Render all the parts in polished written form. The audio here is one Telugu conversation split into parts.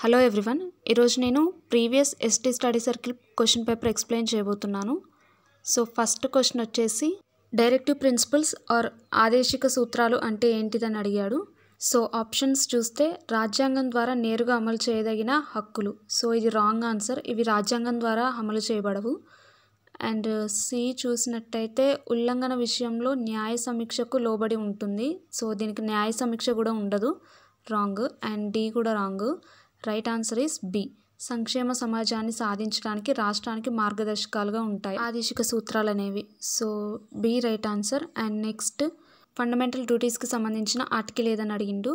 హలో ఎవ్రీవన్, ఈరోజు నేను previous ST study circle question paper explain చేయబోతున్నాను. సో ఫస్ట్ క్వశ్చన్ వచ్చేసి డైరెక్టివ్ ప్రిన్సిపల్స్ ఆర్ ఆదేశిక సూత్రాలు అంటే ఏంటిదని అడిగాడు. సో ఆప్షన్స్ చూస్తే రాజ్యాంగం ద్వారా నేరుగా అమలు చేయదగిన హక్కులు. సో ఇది రాంగ్ ఆన్సర్, ఇవి రాజ్యాంగం ద్వారా అమలు చేయబడవు. అండ్ సి చూసినట్టయితే ఉల్లంఘన విషయంలో న్యాయ సమీక్షకు లోబడి ఉంటుంది. సో దీనికి న్యాయ సమీక్ష కూడా ఉండదు, రాంగ్. అండ్ డి కూడా wrong. Right answer is B. సంక్షేమ సమాజాన్ని సాధించడానికి రాష్ట్రానికి మార్గదర్శకాలుగా ఉంటాయి ఆదేశిక సూత్రాలు అనేవి. So B right answer. And next fundamental డ్యూటీస్కి సంబంధించిన ఆర్టికల్ ఏదని అడిగిండు.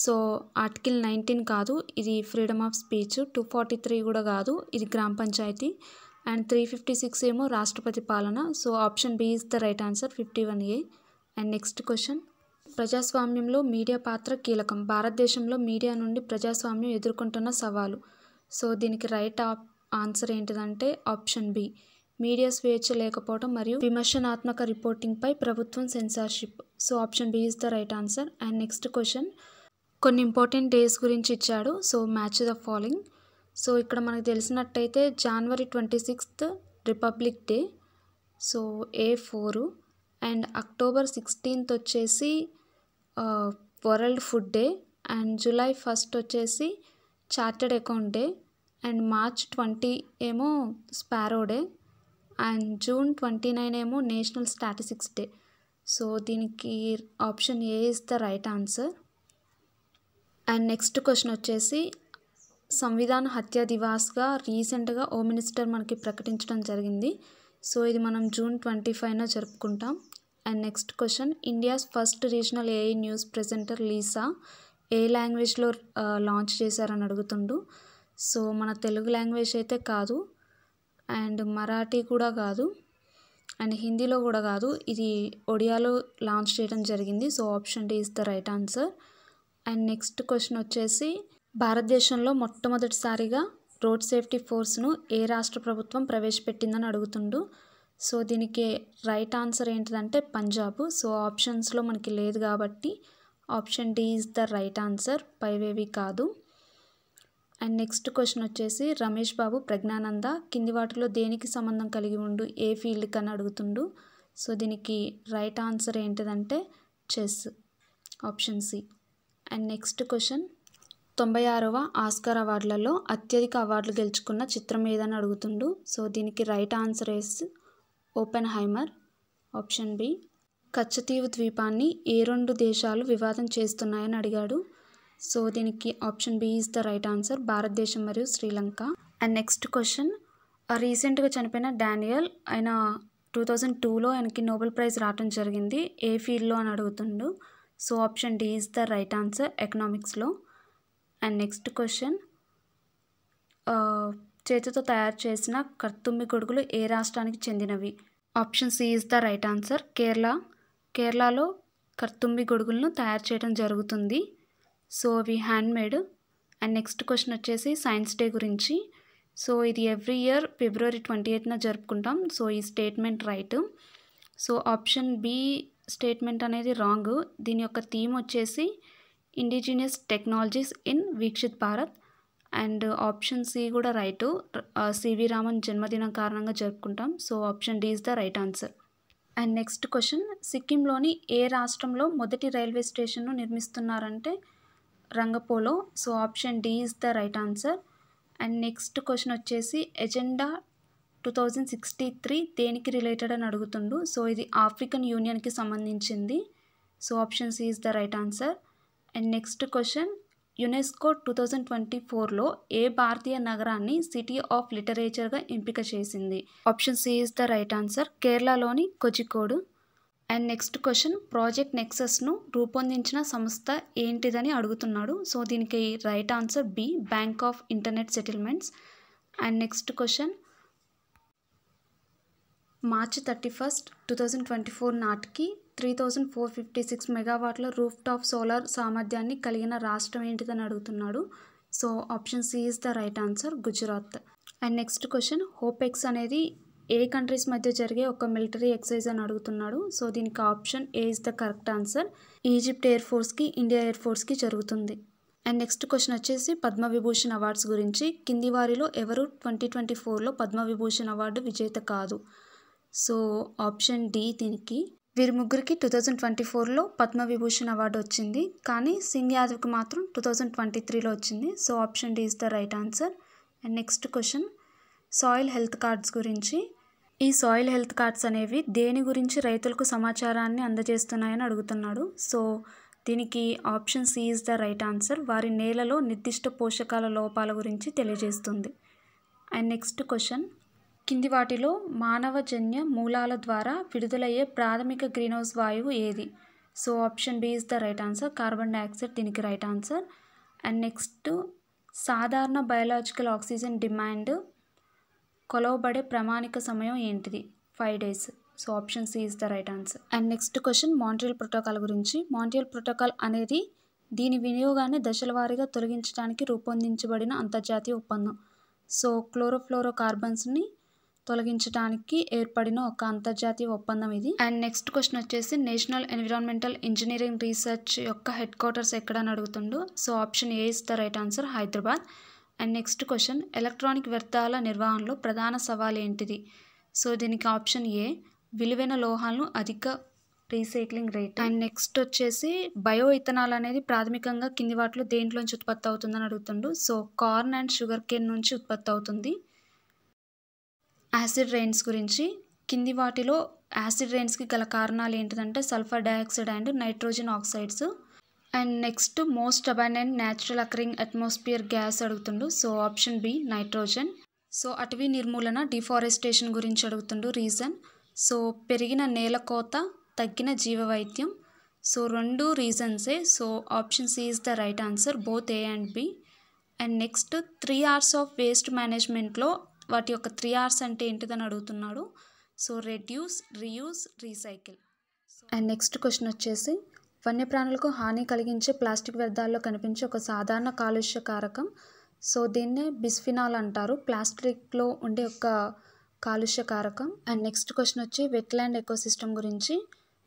సో ఆర్టికల్ 19 కాదు, ఇది ఫ్రీడమ్ ఆఫ్ స్పీచ్. 243 కూడా కాదు, ఇది గ్రామ పంచాయతీ. అండ్ 356 ఏమో రాష్ట్రపతి పాలన. So option B is the right answer, 51A. And next question, ప్రజాస్వామ్యంలో మీడియా పాత్ర కీలకం. భారతదేశంలో మీడియా నుండి ప్రజాస్వామ్యం ఎదుర్కొంటున్న సవాలు. సో దీనికి రైట్ ఆన్సర్ ఏంటిదంటే ఆప్షన్ బి, మీడియా స్వేచ్ఛ లేకపోవడం మరియు విమర్శనాత్మక రిపోర్టింగ్పై ప్రభుత్వం censorship. So option B is the right answer. And next question, కొన్ని ఇంపార్టెంట్ డేస్ గురించి ఇచ్చాడు. So match the following. So ఇక్కడ మనకు తెలిసినట్టయితే January 26 republic day, so A4. And October 16 వచ్చేసి world food day. And July 1 వచ్చేసి chartered accountant day. And March 20 ఏమో స్పారో డే. అండ్ June 29 ఏమో నేషనల్ స్టాటిస్టిక్స్ డే. సో దీనికి option A is the right answer. And next question వచ్చేసి సంవిధాన హత్యా దివాస్గా రీసెంట్గా హోమ్ మినిస్టర్ మనకి ప్రకటించడం జరిగింది. సో ఇది మనం June 25న జరుపుకుంటాం. And next question, India's first regional AI news presenter Lisa ఏ లాంగ్వేజ్లో లాంచ్ చేశారని అడుగుతుండు. సో మన తెలుగు లాంగ్వేజ్ అయితే కాదు, అండ్ మరాఠీ కూడా కాదు, అండ్ హిందీలో కూడా కాదు, ఇది ఒడియాలో లాంచ్ చేయడం జరిగింది. So option D is the right answer. And next question వచ్చేసి భారతదేశంలో మొట్టమొదటిసారిగా రోడ్ సేఫ్టీ ఫోర్స్ను ఏ రాష్ట్ర ప్రభుత్వం ప్రవేశపెట్టిందని అడుగుతుండు. సో దీనికి రైట్ ఆన్సర్ ఏంటిదంటే పంజాబ్. సో ఆప్షన్స్లో మనకి లేదు కాబట్టి option D is the right answer, పైవేవి కాదు. అండ్ నెక్స్ట్ క్వశ్చన్ వచ్చేసి రమేష్ బాబు ప్రజ్ఞానంద కింది వాటిలో దేనికి సంబంధం కలిగి ఉండు, ఏ ఫీల్డ్కి అని అడుగుతుండు. సో దీనికి రైట్ ఆన్సర్ ఏంటిదంటే chess, option C. And next question, 96వ Oscar అవార్డులలో అత్యధిక అవార్డులు గెలుచుకున్న చిత్రం ఏదని అడుగుతుండు. సో దీనికి right answer is open హైమర్, option B. Katchatheevu ద్వీపాన్ని ఏ రెండు దేశాలు వివాదం చేస్తున్నాయని అడిగాడు. సో దీనికి option B is the right answer, భారతదేశం మరియు శ్రీలంక. అండ్ నెక్స్ట్ క్వశ్చన్, రీసెంట్గా చనిపోయిన డానియల్, ఆయన 2002లో ఆయనకి నోబెల్ ప్రైజ్ రావడం జరిగింది, ఏ ఫీల్డ్లో అని అడుగుతుండు. So option D is the right answer, ఎకనామిక్స్లో. అండ్ నెక్స్ట్ క్వశ్చన్, చేతితో తయారు చేసిన కర్తుమ్మి గొడుగులు ఏ రాష్ట్రానికి చెందినవి. Option C is the right answer, కేరళలో కర్తుమ్మి గొడుగులను తయారు చేయడం జరుగుతుంది. సో అవి హ్యాండ్మేడ్. అండ్ నెక్స్ట్ క్వశ్చన్ వచ్చేసి సైన్స్ డే గురించి. సో ఇది ఎవ్రీ ఇయర్ February 28న జరుపుకుంటాం. సో ఈ statement right. So option B statement అనేది రాంగ్. దీని యొక్క థీమ్ వచ్చేసి indigenous technologies in Vikshith Bharat. And option C కూడా రైటు, సివి రామన్ జన్మదినం కారణంగా జరుపుకుంటాం. So option D is the right answer. And next question, సిక్కింలోని ఏ రాష్ట్రంలో మొదటి రైల్వే స్టేషన్ను నిర్మిస్తున్నారంటే రంగపోలో. So option D is the right answer. And next question వచ్చేసి ఎజెండా 2063 దేనికి రిలేటెడ్ అని అడుగుతుండు. సో ఇది ఆఫ్రికన్ యూనియన్కి సంబంధించింది. So option C is the right answer. And next question, UNESCO 2024లో ఏ భారతీయ నగరాన్ని సిటీ ఆఫ్ లిటరేచర్గా ఎంపిక చేసింది. Option C is the right answer, కేరళలోని Kozhikode. And next question, project నెక్సస్ను రూపొందించిన సంస్థ ఏంటిదని అడుగుతున్నాడు. సో దీనికి right answer B, bank of internet settlements. And next question, March 31, 2024 నాటికి 3456 మెగావాట్ల రూఫ్ టాప్ సోలార్ సామర్థ్యాన్ని కలిగిన రాష్ట్రం ఏంటిదని అడుగుతున్నాడు. So option C is the right answer, Gujarat. And next question, Hopex అనేది ఏ కంట్రీస్ మధ్య జరిగే ఒక మిలిటరీ ఎక్సైజ్ అని అడుగుతున్నాడు. సో దీనికి option A is the correct answer, Egypt air ఫోర్స్కి ఇండియా ఎయిర్ ఫోర్స్కి జరుగుతుంది. అండ్ నెక్స్ట్ క్వశ్చన్ వచ్చేసి పద్మవిభూషణ్ అవార్డ్స్ గురించి. కింది వారిలో ఎవరు 2024లో పద్మవిభూషణ్ అవార్డు విజేత కాదు? సో ఆప్షన్ డి దీనికి. వీరి ముగ్గురికి 2024లో పద్మవిభూషణ్ అవార్డు వచ్చింది, కానీ సింగ్ యాదవ్కి మాత్రం 2023లో వచ్చింది. So option D is the right answer. And next question soil health cards గురించి. ఈ సాయిల్ హెల్త్ కార్డ్స్ అనేవి దేని గురించి రైతులకు సమాచారాన్ని అందజేస్తున్నాయని అడుగుతున్నాడు. సో దీనికి option C is the right answer. వారి నేలలో నిర్దిష్ట పోషకాల లోపాల గురించి తెలియజేస్తుంది. అండ్ నెక్స్ట్ క్వశ్చన్ కింది వాటిలో మానవజన్య మూలాల ద్వారా విడుదలయ్యే ప్రాథమిక గ్రీన్హౌస్ వాయువు ఏది? So option B is the right answer. Carbon dioxide దీనికి రైట్ ఆన్సర్. అండ్ నెక్స్ట్ సాధారణ బయోలాజికల్ ఆక్సిజన్ డిమాండ్ కొలవబడే ప్రామాణిక సమయం ఏంటిది? 5 days. So option C is the right answer. And next question Montreal protocol గురించి. మాంట్రియల్ ప్రోటోకాల్ అనేది దీని వినియోగాన్ని దశల వారీగా తొలగించడానికి రూపొందించబడిన అంతర్జాతీయ ఒప్పందం. సో క్లోరోఫ్లోరో కార్బన్స్ని తొలగించడానికి ఏర్పడిన ఒక అంతర్జాతీయ ఒప్పందం ఇది. అండ్ నెక్స్ట్ క్వశ్చన్ వచ్చేసి నేషనల్ ఎన్విరాన్మెంటల్ ఇంజనీరింగ్ రీసెర్చ్ యొక్క హెడ్ క్వార్టర్స్ ఎక్కడ అని అడుగుతుండు. So option A is the right answer, Hyderabad. And next question electronic వ్యర్థాల నిర్వహణలో ప్రధాన సవాల్ ఏంటిది? సో దీనికి ఆప్షన్ ఏ విలువైన లోహాలను అధిక రీసైక్లింగ్ రేట్. అండ్ నెక్స్ట్ వచ్చేసి బయో ఇథనాల్ అనేది ప్రాథమికంగా కింది వాటిలో దేంట్లోంచి ఉత్పత్తి అవుతుందని అడుగుతుండు. So corn and sugar cane నుంచి ఉత్పత్తి అవుతుంది. యాసిడ్ రెయిన్స్ గురించి. కింది వాటిలో యాసిడ్ రెయిన్స్కి గల కారణాలు ఏంటిదంటే sulphur dioxide and nitrogen oxides. And next most abundant natural occurring atmosphere gas అడుగుతుండు. So option B nitrogen. So అటవీ నిర్మూలన డిఫారెస్టేషన్ గురించి అడుగుతుండు. రీజన్ సో పెరిగిన నేల కోత, తగ్గిన జీవ వైద్యం. సో 2 రీజన్సే. So option C is the right answer, both A and B. And next 3 R's of waste మేనేజ్మెంట్లో వాటి యొక్క 3 R's అంటే ఏంటిదని అడుగుతున్నాడు. So reduce, reuse, recycle. And next question వచ్చేసి వన్యప్రాణులకు హాని కలిగించే ప్లాస్టిక్ వ్యర్థాల్లో కనిపించే ఒక సాధారణ కాలుష్య కారకం. సో దీన్నే బిస్ఫినాల్ అంటారు, ప్లాస్టిక్లో ఉండే ఒక కాలుష్య కారకం. అండ్ నెక్స్ట్ క్వశ్చన్ వచ్చి వెట్లాండ్ ఎకోసిస్టమ్ గురించి.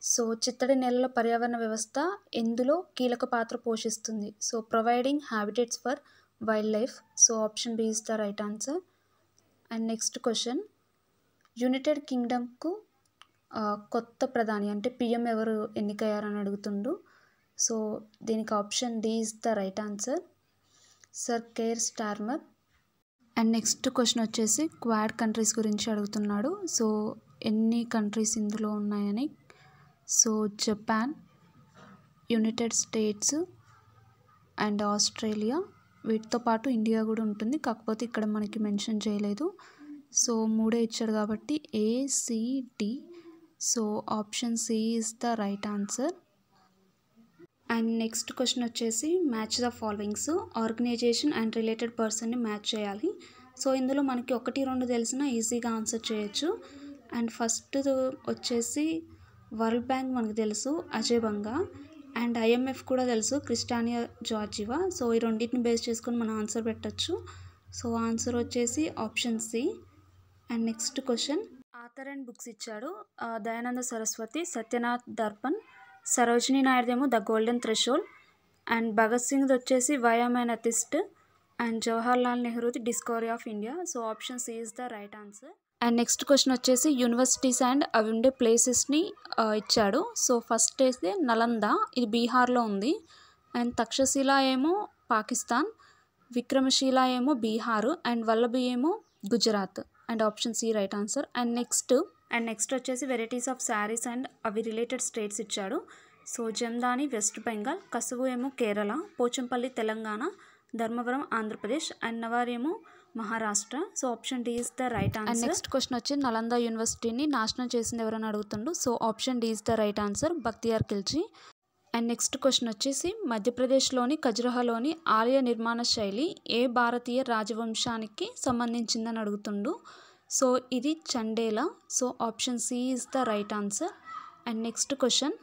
సో చిత్తడి నేలల పర్యావరణ వ్యవస్థ ఎందులో కీలక పాత్ర పోషిస్తుంది? So providing habitats for wildlife. So option B is the right answer. And next question united కింగ్డమ్కు కొత్త ప్రధాని అంటే పిఎం ఎవరు ఎన్నికయ్యారని అడుగుతుండు. సో దీనికి option D is the right answer, sir Keir Starmer. And next question వచ్చేసి క్వాడ్ కంట్రీస్ గురించి అడుగుతున్నాడు. సో ఎన్ని కంట్రీస్ ఇందులో ఉన్నాయని. So Japan, United states and Australia, వీటితో పాటు ఇండియా కూడా ఉంటుంది, కాకపోతే ఇక్కడ మనకి మెన్షన్ చేయలేదు. సో 3 ఇచ్చాడు కాబట్టి ACD. So option C is the right answer. And next question వచ్చేసి match the followings. Organisation and related పర్సన్ని మ్యాచ్ చేయాలి. సో ఇందులో మనకి 1, 2 తెలిసినా ఈజీగా ఆన్సర్ చేయొచ్చు. అండ్ ఫస్ట్ వచ్చేసి వరల్డ్ బ్యాంక్ మనకు తెలుసు, అజయ్ బంగా. అండ్ IMF కూడా తెలుసు, క్రిస్టానియా జార్జివా. సో ఈ రెండింటిని బేస్ చేసుకొని మనం ఆన్సర్ పెట్టచ్చు. సో ఆన్సర్ వచ్చేసి option C. And next question author and books ఇచ్చాడు. దయానంద సరస్వతి, సత్యనాథ్ దర్పణ్, సరోజినీ నాయుడుదేమో the golden threshold. And Bhagat సింగ్ది వచ్చేసి why am an atheist. And Jawaharlal నెహ్రూది discovery of India. So option C is the right answer. And next question వచ్చేసి యూనివర్సిటీస్ అండ్ అవి ఉండే ప్లేసెస్ని ఇచ్చాడు. సో ఫస్ట్ అయితే నలంద, ఇది బీహార్లో ఉంది. అండ్ తక్షశిల ఏమో పాకిస్తాన్, విక్రమశీల ఏమో బీహారు, అండ్ వల్లభి ఏమో Gujarat. And option C right answer. And next వచ్చేసి వెరైటీస్ ఆఫ్ శారీస్ అండ్ అవి రిలేటెడ్ స్టేట్స్ ఇచ్చాడు. సో జమ్దాని వెస్ట్ బెంగాల్, కసువు ఏమో కేరళ, పోచంపల్లి తెలంగాణ, ధర్మవరం ఆంధ్రప్రదేశ్, అండ్ నవార్ ఏమో Maharashtra. So option D is the right answer. And next question వచ్చి నలంద యూనివర్సిటీని నాశనం చేసింది ఎవరైనా అడుగుతుండు. So option D is the right answer, Bakhtiyar Khilji. And next question వచ్చేసి మధ్యప్రదేశ్లోని ఖజురహోలోని ఆలయ నిర్మాణ శైలి ఏ భారతీయ రాజవంశానికి సంబంధించిందని అడుగుతుండు. సో ఇది Chandela. So option C is the right answer. And next question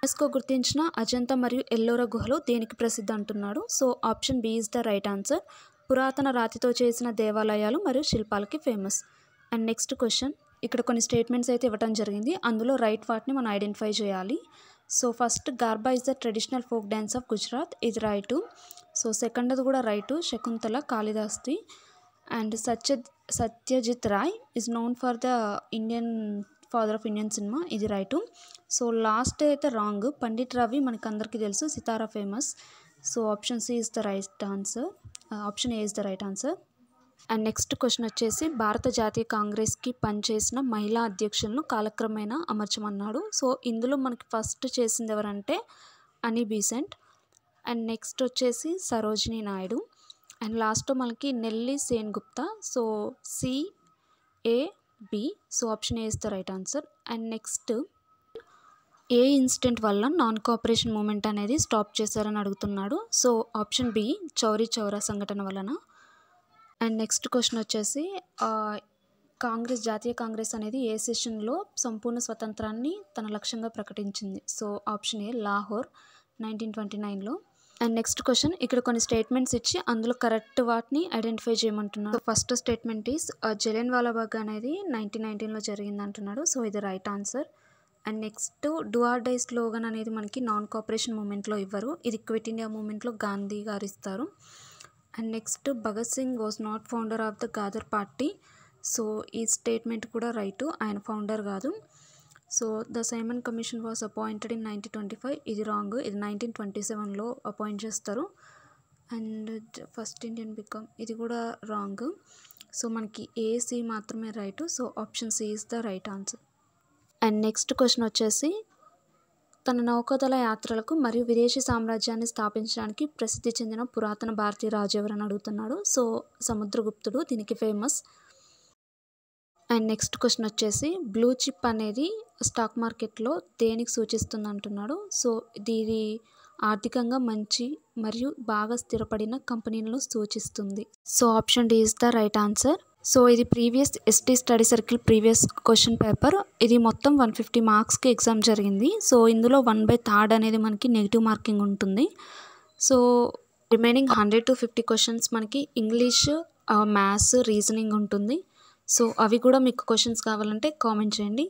UNESCO గుర్తించిన అజంతా మరియు ఎల్లోరా గుహలు దేనికి ప్రసిద్ధి అంటున్నాడు. సో option B is the right ఆన్సర్, పురాతన రాతితో చేసిన దేవాలయాలు మరియు శిల్పాలకి ఫేమస్. అండ్ నెక్స్ట్ క్వశ్చన్ ఇక్కడ కొన్ని స్టేట్మెంట్స్ అయితే ఇవ్వడం జరిగింది, అందులో రైట్ వాటిని మనం ఐడెంటిఫై చేయాలి. So first garba is the traditional folk dance of Gujarat, ఇది రైటు. సో సెకండ్ది కూడా రైటు, శకుంతల కాళిదాస్ది. And Satyajit Ray is known for the Indian father of Indian cinema, ఇది రైటు. సో లాస్ట్ అయితే రాంగ్, పండిట్ రవి మనకు అందరికీ తెలుసు, సితారా famous. So option C is the right answer, option A is the right answer. And next question వచ్చేసి భారత జాతీయ కాంగ్రెస్కి పనిచేసిన మహిళా అధ్యక్షులను కాలక్రమేణా అమర్చమన్నాడు. సో ఇందులో మనకి ఫస్ట్ చేసింది ఎవరంటే అని బీసెంట్, అండ్ నెక్స్ట్ వచ్చేసి సరోజినీ నాయుడు, అండ్ లాస్ట్లో మనకి Nellie Sengupta. So CAB, so option A is the right answer. And next ఏ ఇన్సిడెంట్ వల్ల నాన్ కోఆపరేషన్ మూమెంట్ అనేది స్టాప్ చేశారని అడుగుతున్నాడు. So option B, Chauri Chaura సంఘటన వలన. అండ్ నెక్స్ట్ క్వశ్చన్ వచ్చేసి జాతీయ కాంగ్రెస్ అనేది ఏ సెషన్లో సంపూర్ణ స్వతంత్రాన్ని తన లక్ష్యంగా ప్రకటించింది. సో ఆప్షన్ ఏ, లాహోర్, 1929లో. అండ్ నెక్స్ట్ క్వశ్చన్, ఇక్కడ కొన్ని స్టేట్మెంట్స్ ఇచ్చి అందులో కరెక్ట్ వాటిని ఐడెంటిఫై చేయమంటున్నాడు. ఫస్ట్ స్టేట్మెంట్ ఈస్ జలియన్ వాలాబాగ్ అనేది 1919లో జరిగింది అంటున్నాడు. సో ఇది right answer. And next do or die slogan అనేది మనకి నాన్ కోఆపరేషన్ మూమెంట్లో ఇవ్వరు, ఇది క్విట్ ఇండియా మూమెంట్లో గాంధీ గారు ఇస్తారు. And next Bhagat Singh was not founder of the Ghadar party. So ఈ స్టేట్మెంట్ కూడా రైటు, ఆయన ఫౌండర్ కాదు. So the Simon commission was appointed in 1925, ఇది రాంగ్, ఇది 1927లో అపాయింట్ చేస్తారు. అండ్ ఫస్ట్ ఇండియన్ బికమ్, ఇది కూడా రాంగ్. సో మనకి AC మాత్రమే right. So option C is the right answer. And next question వచ్చేసి తన నౌకాదళ యాత్రలకు మరియు విదేశీ సామ్రాజ్యాన్ని స్థాపించడానికి ప్రసిద్ధి చెందిన పురాతన భారతీయ రాజు ఎవరని అడుగుతున్నాడు. సో సముద్రగుప్తుడు దీనికి ఫేమస్. అండ్ నెక్స్ట్ క్వశ్చన్ వచ్చేసి బ్లూ చిప్ అనేది స్టాక్ మార్కెట్లో దేనికి సూచిస్తుంది అంటున్నాడు. సో ఇది ఆర్థికంగా మంచి మరియు బాగా స్థిరపడిన కంపెనీలను సూచిస్తుంది. So option D is the right answer. So ఇది previous ST study circle previous question paper, ఇది మొత్తం 150 మార్క్స్కి ఎగ్జామ్ జరిగింది. సో ఇందులో 1/3 అనేది మనకి నెగిటివ్ మార్కింగ్ ఉంటుంది. సో రిమైనింగ్ 100 to 50 క్వశ్చన్స్ మనకి ఇంగ్లీష్, మ్యాథ్స్, రీజనింగ్ ఉంటుంది. సో అవి కూడా మీకు క్వశ్చన్స్ కావాలంటే కామెంట్ చేయండి.